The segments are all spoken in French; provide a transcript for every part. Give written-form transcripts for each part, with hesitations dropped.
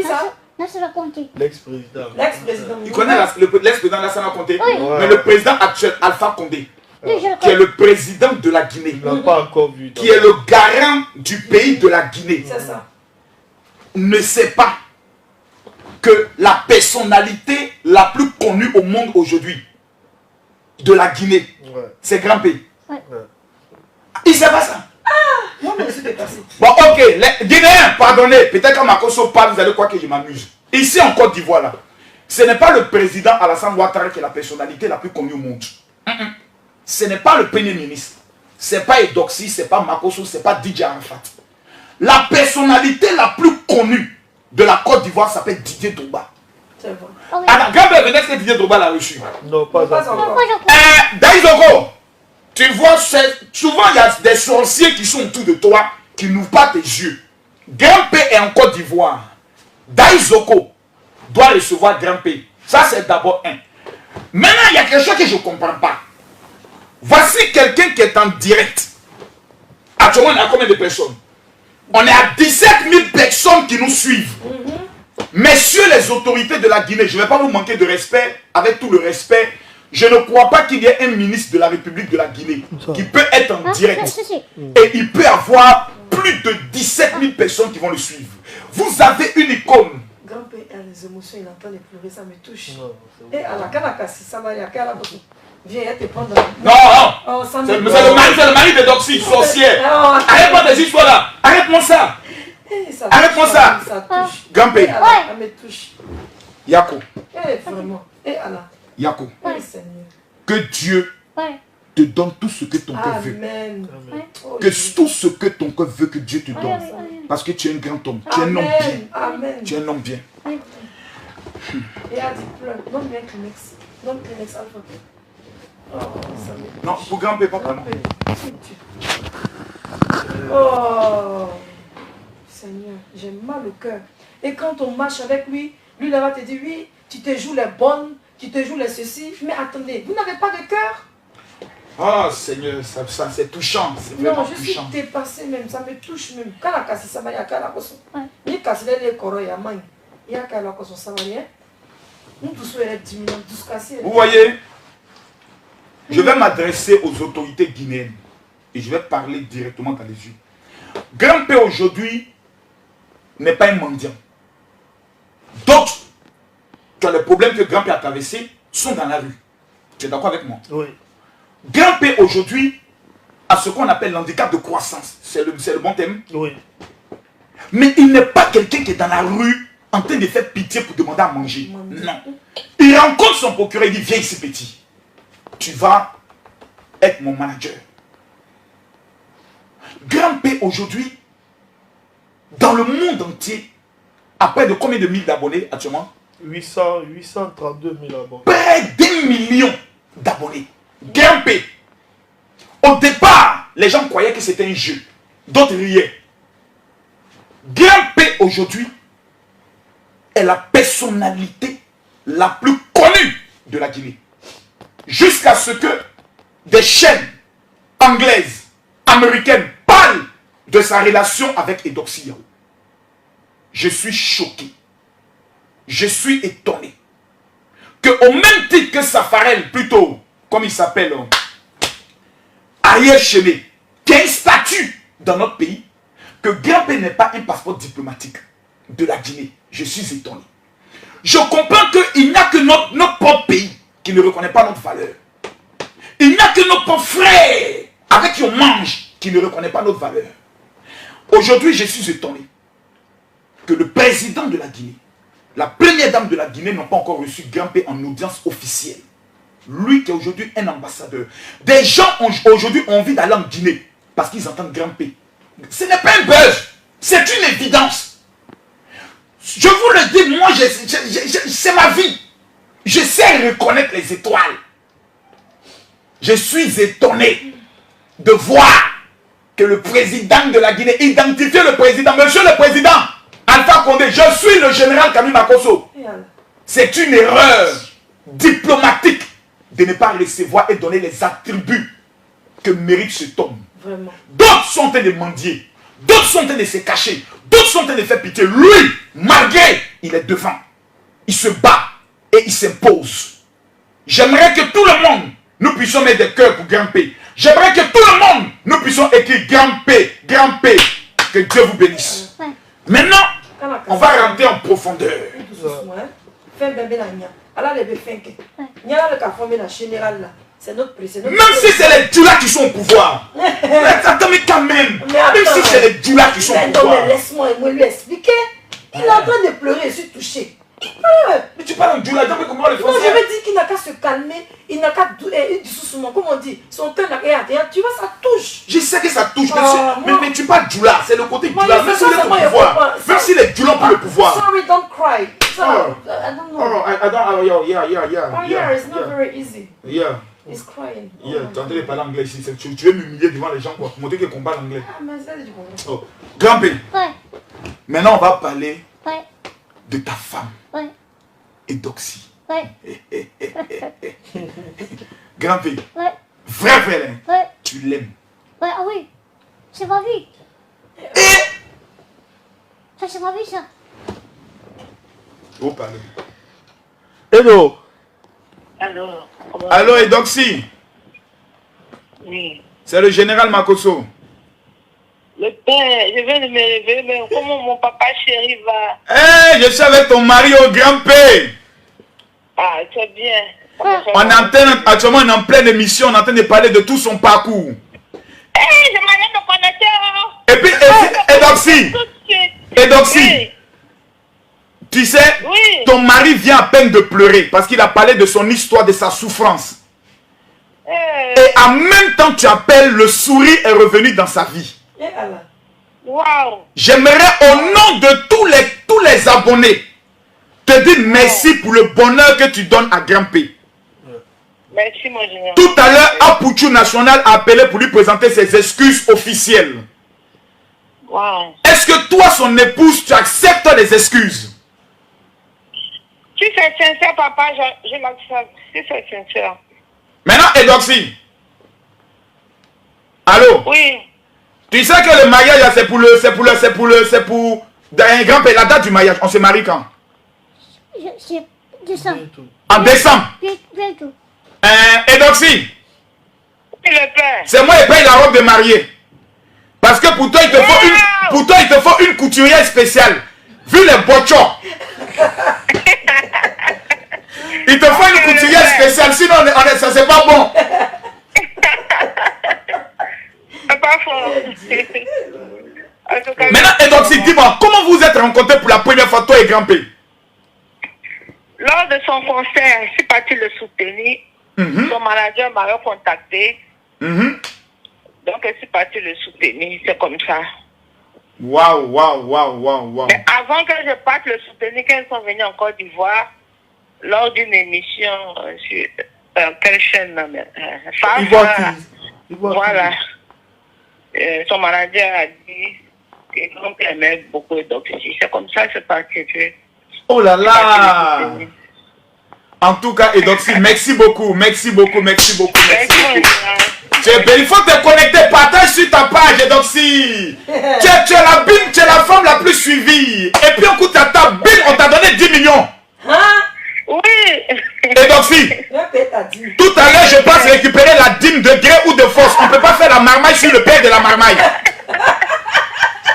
Qui ça? Lassana Conté. L'ex-président. L'ex-président. Il connaît l'ex-président Lassana Conté. Oui. Mais le président actuel, Alpha Condé, Oui, je le qui est connais. le président de la Guinée, Il n'a pas encore vu. qui est le garant du pays de la Guinée, C'est ça. ne sait pas que la personnalité la plus connue au monde aujourd'hui de la Guinée, Ouais. c'est Grand P. Ouais. Il ne sait pas ça. Moi, je me suis dépassé. Bon, ok, les Guinéens, pardonnez, peut-être quand Makosso parle, vous allez croire que je m'amuse. Ici en Côte d'Ivoire, là, ce n'est pas le président Alassane Ouattara qui est la personnalité la plus connue au monde. Ce n'est pas le premier ministre. Ce n'est pas Edoxy, ce n'est pas Makosso, ce n'est pas DJ Arafat. La personnalité la plus connue de la Côte d'Ivoire s'appelle Didier Drogba. C'est vrai. Oh, oui. Alors, Gambé, est-ce que Didier Drogba l'a reçu? Non, pas Pas encore. encore. Moi, je connais. Daïzoko, tu vois, souvent il y a des sorciers qui sont autour de toi qui n'ouvrent pas tes yeux. Grand P est en Côte d'Ivoire. Daïzoko doit recevoir Grand P. Ça, c'est d'abord un. Maintenant, il y a quelque chose que je ne comprends pas. Voici quelqu'un qui est en direct. Actuellement, on est à combien de personnes? On est à 17 000 personnes qui nous suivent. Messieurs les autorités de la Guinée, je ne vais pas vous manquer de respect, avec tout le respect. Je ne crois pas qu'il y ait un ministre de la République de la Guinée qui peut être en direct. Si. Et il peut avoir plus de 17 000 personnes qui vont le suivre. Vous avez une icône. Grand-père a les émotions, il entend les pleurer, ça me touche. Non, c'est Et à la Kanakasi, ça va aller à Kalaboso. Viens, elle te prendre. Non, non. Oh, ça me C'est le mari de Doxy, sorcière. Oh, Arrête-moi des histoires là. Arrête-moi ça. Arrête-moi ça. Ça touche. Gampé. Et Allah, ça me touche. Yako. Eh, vraiment. Et Allah. Yako. Eh, Seigneur. Que Dieu Ouais. te donne tout ce que ton cœur veut. Amen. Ouais. Oh, Que Jésus. tout ce que ton cœur veut que Dieu te Ouais, donne. ouais, ouais. Parce que tu es un grand homme. Tu es un homme bien. Amen. Amen. Tu es un homme bien. Et a dit pleure. Donne-lui un Kleenex. Donne Kleenex Alpha. Oh, ça me touche. Non, pour grand-père, pas pour moi. Oh, Seigneur, j'ai mal au cœur. Et quand on marche avec lui, lui là va te dire, oui, tu te joues les bonnes, tu te joues les ceci. Mais attendez, vous n'avez pas de cœur? Ah, Seigneur, ça c'est touchant. C'est Non, vraiment je suis touchant. dépassée même, ça me touche même. Quand la casse, ça va y aller à la coso. Ouais. Il casse les coraux, il y a main. Il y a qu'à la coso, ça va rien. Nous tous, on est 10 millions, tous cassés. Vous voyez, je vais m'adresser aux autorités guinéennes et je vais parler directement dans les yeux. Grand P aujourd'hui n'est pas un mendiant. D'autres, qui ont les problèmes que Grand P a traversés, sont dans la rue. Tu es d'accord avec moi? Oui. Grand P aujourd'hui a ce qu'on appelle l'handicap de croissance. C'est le bon thème. Oui. Mais il n'est pas quelqu'un qui est dans la rue en train de faire pitié pour demander à manger. Non. Il rencontre son procureur et dit, viens ici petit. Tu vas être mon manager. Grand P aujourd'hui, dans le monde entier, à près de combien de mille d'abonnés actuellement? 832 000 abonnés. Près d'1 million d'abonnés. Grand P. Au départ, les gens croyaient que c'était un jeu. D'autres riaient. Grand P aujourd'hui est la personnalité la plus connue de la Guinée. Jusqu'à ce que des chaînes anglaises, américaines parlent de sa relation avec Edoxy Yao. Je suis choqué. Je suis étonné. Que au même titre que Safarel, plutôt, comme il s'appelle, Ariel Chéné, qui a un statut dans notre pays, que Grand P n'est pas un passeport diplomatique de la Guinée. Je suis étonné. Je comprends qu'il n'y a que notre propre pays qui ne reconnaît pas notre valeur. Il n'y a que nos propres frères avec qui on mange qui ne reconnaît pas notre valeur. Aujourd'hui, je suis étonné que le président de la Guinée, la première dame de la Guinée n'ont pas encore reçu Grand P en audience officielle. Lui qui est aujourd'hui un ambassadeur. Des gens aujourd'hui ont envie d'aller en Guinée parce qu'ils entendent Grand P. Ce n'est pas un buzz, c'est une évidence. Je vous le dis, moi, c'est ma vie. Je sais reconnaître les étoiles. Je suis étonné de voir que le président de la Guinée identifie le président. Monsieur le président, Alpha Condé, je suis le général Camille Makosso. C'est une erreur diplomatique de ne pas recevoir et donner les attributs que mérite cet homme. D'autres sont en train de mendier, d'autres sont en train de se cacher, d'autres sont en train de faire pitié. Lui, malgré il est devant. Il se bat et il s'impose. J'aimerais que tout le monde, nous puissions mettre des cœurs pour Grand P. J'aimerais que tout le monde, nous puissions écrire Grand P, Grand P. Que Dieu vous bénisse. Ouais. Maintenant, on va rentrer en profondeur. Fais bébé la nia. Alors les bébés font que. Nia le café mais la générale là. C'est notre président. Même si c'est les Djoula qui sont au pouvoir. Attends, mais quand même. Même si c'est les Djoula qui sont au pouvoir. Laisse-moi lui expliquer. Il est en train de pleurer, je suis touché. Mais tu parles en Djoula, tu comprends le Non, français? je veux dire qu'il n'a qu'à se calmer, il n'a qu'à du sous-soument, comme on dit, son cœur n'a qu'à rien, tu vois, ça touche. Je sais que ça touche, Oh, mais tu parles Djoula, c'est le côté Moi, Djoula, mais même ça, si les ça, moi, je pouvoir, comprends. même si les Djoula ont le pouvoir. Sorry, don't cry. Oh. I don't know. Oh, I don't, yeah. Oh yeah, it's not very easy. Yeah, He's crying. yeah, tu es en train de parler anglais ici, tu veux m'humilier devant les gens, quoi, montrer que qu'on parle anglais. Ah, mais ça, c'est du problème. Oh. Grand P, Ouais. maintenant on va parler Ouais. de ta femme, Ouais. Edoxy. Ouais. Grand P, Ouais. vrai félin, Ouais. tu l'aimes. Ouais. Ah oui. C'est ma vie. Et Ça, c'est ma vie, ça. vous parlez. Hello. Alors, comment... Allô Edoxy, Oui. c'est le général Makoso. Le père, je viens de me réveiller, mais comment mon papa chéri va? Hey, je suis avec ton mari au Grand P. Ah, c'est bien. On est actuellement on est en pleine émission, on est en train de parler de tout son parcours. Hey, je m'en vais me connecter. Et puis, Edoxy, Tout de suite. Edoxy, Oui. tu sais, Oui. ton mari vient à peine de pleurer parce qu'il a parlé de son histoire, de sa souffrance. Et en même temps, tu appelles, le sourire est revenu dans sa vie. Et Allah. Waouh. J'aimerais au nom de tous les abonnés te dire merci pour le bonheur que tu donnes à Grand P. Merci, mon général. Tout à l'heure, Apouchou National a appelé pour lui présenter ses excuses officielles. Waouh. Est-ce que toi, son épouse, tu acceptes les excuses? Si c'est sincère, papa, je l'accepte. Si c'est sincère. Maintenant, Edoxy. Allô? Oui. Tu sais que le mariage, là, c'est pour un Grand P. La date du mariage, on se marie quand? C'est décembre. Bientôt. En décembre. Bientôt. Edoxy, Oui, le père. c'est moi qui paye la robe de mariée. Parce que pour toi, il te faut une couturière spéciale. Vu les bochons. Il te faut une couturière spéciale, sinon ça c'est pas bon. C'est pas fort. En tout cas, Maintenant, Edoxy, dis-moi, comment vous êtes rencontrés pour la première fois, toi et Grand P? lors de son concert, je suis partie le soutenir. Son manager m'a recontacté. Donc, je suis partie le soutenir. C'est comme ça. Waouh. Mais avant que je parte le soutenir, quand ils sont venus en Côte d'Ivoire, lors d'une émission sur quelle chaîne là, voilà. Son manager a dit qu'il aimait beaucoup d'oxygène. C'est comme ça que c'est parti. Oh là là. En tout cas, Edoxy, merci beaucoup. Il faut te connecter, partage sur ta page, Edoxy. Tu es la bim, tu es la femme la plus suivie. Et puis on coûte à ta bim, on t'a donné 10 millions. Hein? Oui. Edoxy, dit. tout à l'heure, je passe récupérer la dîme de gré ou de force. On ne peut pas faire la marmaille sur le père de la marmaille.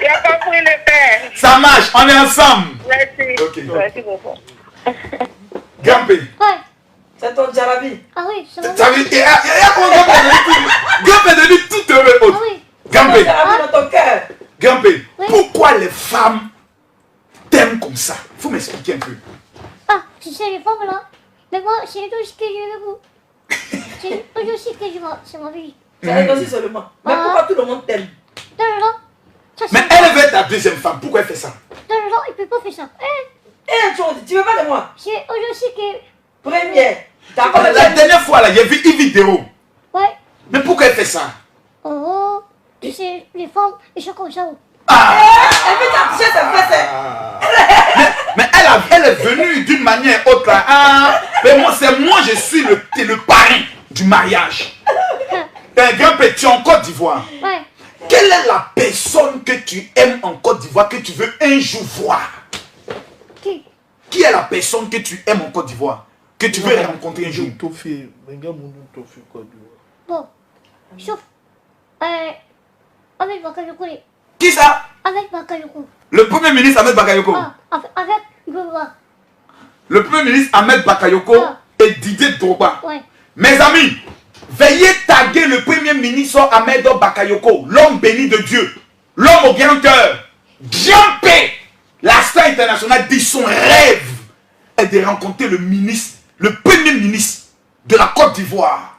Il a compris le père. Ça marche, on est ensemble. Merci. Ok. Merci beaucoup. Grand P. Ouais. C'est ton Djarabi. Ah oui, c'est ma vie. Ça veut dire, Grand P de lui tout heureux. Ah oui. Grand P. Djarabi dans ton cœur. Grand P, Oui. pourquoi les femmes t'aiment comme ça? Il faut m'expliquer un peu. Ah, tu sais, les femmes là. Mais moi, c'est tout ce que je veux vous. C'est tout aussi que c'est ma vie. C'est aussi seulement. Mais pourquoi tout le monde t'aime? Non, non, non. Ça, c'est Mais elle veut être ta deuxième femme. Pourquoi elle fait ça? Non, non, non, il peut pas faire ça. Tu veux pas de moi? C'est aussi que... Première. D'accord, La dernière fois, là, j'ai vu une vidéo. Ouais. Mais pourquoi elle fait ça? Oh, tu sais, les femmes, ils sont comme ça. Elle veut t'afficher ses fesses. Mais elle est venue d'une manière autre là. Ah, mais moi, je suis le parrain du mariage. Un Grand P, tu es en Côte d'Ivoire. Ouais. Quelle est la personne que tu aimes en Côte d'Ivoire que tu veux un jour voir? Qui est la personne que tu aimes en Côte d'Ivoire? Que tu veux rencontrer un jour? Bon, sauf avec Bakayoko. Qui ça? Avec Bakayoko. Le premier ministre Ahmed Bakayoko. Ah, avec Gowa. Le premier ministre Ahmed Bakayoko et Didier Drogba. Ouais. Mes amis, veuillez taguer le premier ministre Ahmed Bakayoko, l'homme béni de Dieu, l'homme au grand cœur. Grand-P, la star internationale dit son rêve est de rencontrer le premier ministre de la Côte d'Ivoire,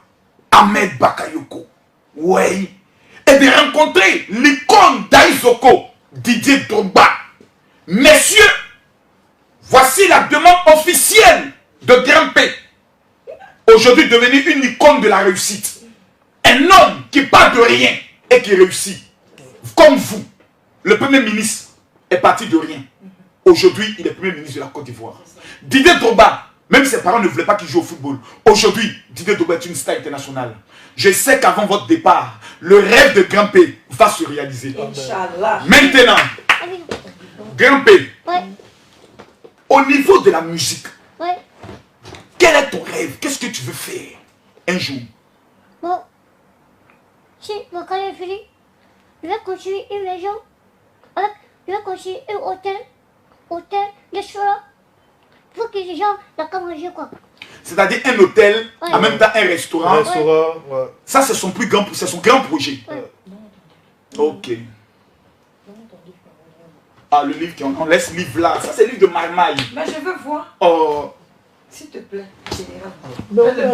Ahmed Bakayoko. Oui. Et de rencontrer l'icône d'Aïsoko, Didier Drogba. Messieurs, voici la demande officielle de Grand-P. Aujourd'hui devenu une icône de la réussite. Un homme qui part de rien et qui réussit. Comme vous, le premier ministre est parti de rien. Aujourd'hui, il est premier ministre de la Côte d'Ivoire. Didier Drogba, même ses parents ne voulaient pas qu'il joue au football. Aujourd'hui, Didier Drogba est une star internationale. Je sais qu'avant votre départ, le rêve de Grand-P va se réaliser. Inch'Allah. Maintenant, Grand-P, Ouais. au niveau de la musique, Ouais. quel est ton rêve? Qu'est-ce que tu veux faire un jour? Bon. Si ma carrière est finie, je vais construire une maison. Je vais construire un hôtel, restaurant. Pour que les gens n'aient qu'à manger quoi. C'est-à-dire un hôtel, en même temps un restaurant. Ouais. Ça, c'est son grand projet. Ouais. Ok. Ah, le livre, on laisse le livre là. Ça, c'est le livre de Marmaille. Mais je veux voir, Oh. s'il te plaît, général.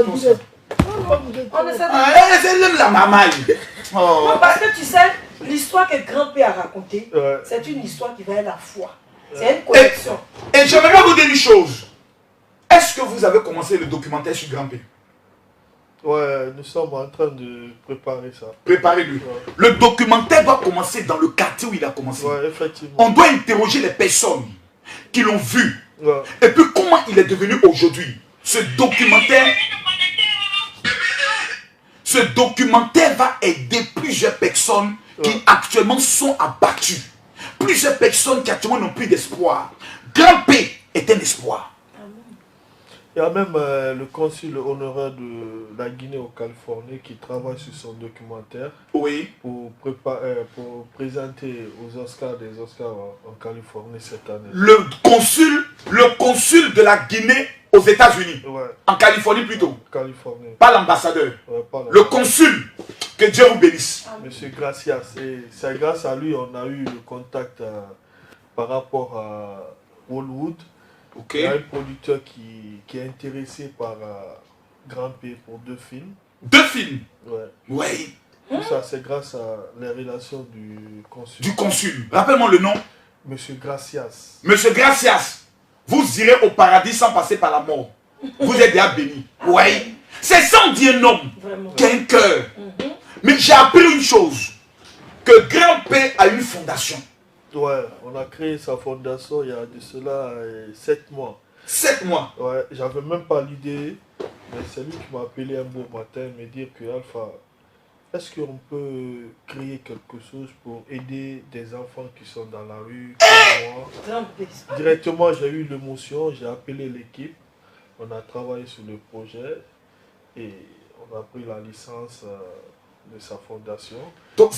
On ne sait pas. Ah, c'est l'homme la Marmaille. Oh. Non, parce que tu sais, l'histoire que Grand-P a racontée, Ouais. c'est une histoire qui va être la foi. C'est une connexion. Et j'aimerais vous dire une chose. Est-ce que vous avez commencé le documentaire sur Grand-P? Ouais, nous sommes en train de préparer ça. Préparez-le. Ouais. Le documentaire doit commencer dans le quartier où il a commencé. Ouais, effectivement. On doit interroger les personnes qui l'ont vu. Ouais. Et puis comment il est devenu aujourd'hui. Ce documentaire va aider plusieurs personnes qui actuellement sont abattues. Plusieurs personnes qui actuellement n'ont plus d'espoir. Grand-P est un espoir. Il y a même le consul honoraire de la Guinée en Californie qui travaille sur son documentaire Oui. pour présenter aux Oscars des Oscars en Californie cette année. Le consul de la Guinée aux États-Unis. Ouais, En Californie plutôt. Californie. Pas l'ambassadeur. Ouais, pas là. Le consul. Que Dieu vous bénisse. Monsieur Gracias. Et c'est grâce à lui on a eu le contact par rapport à Hollywood. Ok. Il y a un producteur qui est intéressé par Grand-P pour 2 films. 2 films. Ouais. Oui. Tout ça, c'est grâce à les relations du consul. Du consul. Rappelle-moi le nom. Monsieur Gracias. Monsieur Gracias. Vous irez au paradis sans passer par la mort. Vous êtes déjà béni. Oui. C'est sans dire un homme Vraiment. qui a un cœur. Mais j'ai appris une chose. Que Grand-P a une fondation. Ouais, on a créé sa fondation il y a de cela 7 mois. 7 mois. Ouais, j'avais même pas l'idée, mais c'est lui qui m'a appelé un beau matin et me dire que Alpha, est-ce qu'on peut créer quelque chose pour aider des enfants qui sont dans la rue comme moi? Grand-P. Directement, j'ai eu l'émotion, j'ai appelé l'équipe, on a travaillé sur le projet et on a pris la licence de sa fondation. Donc,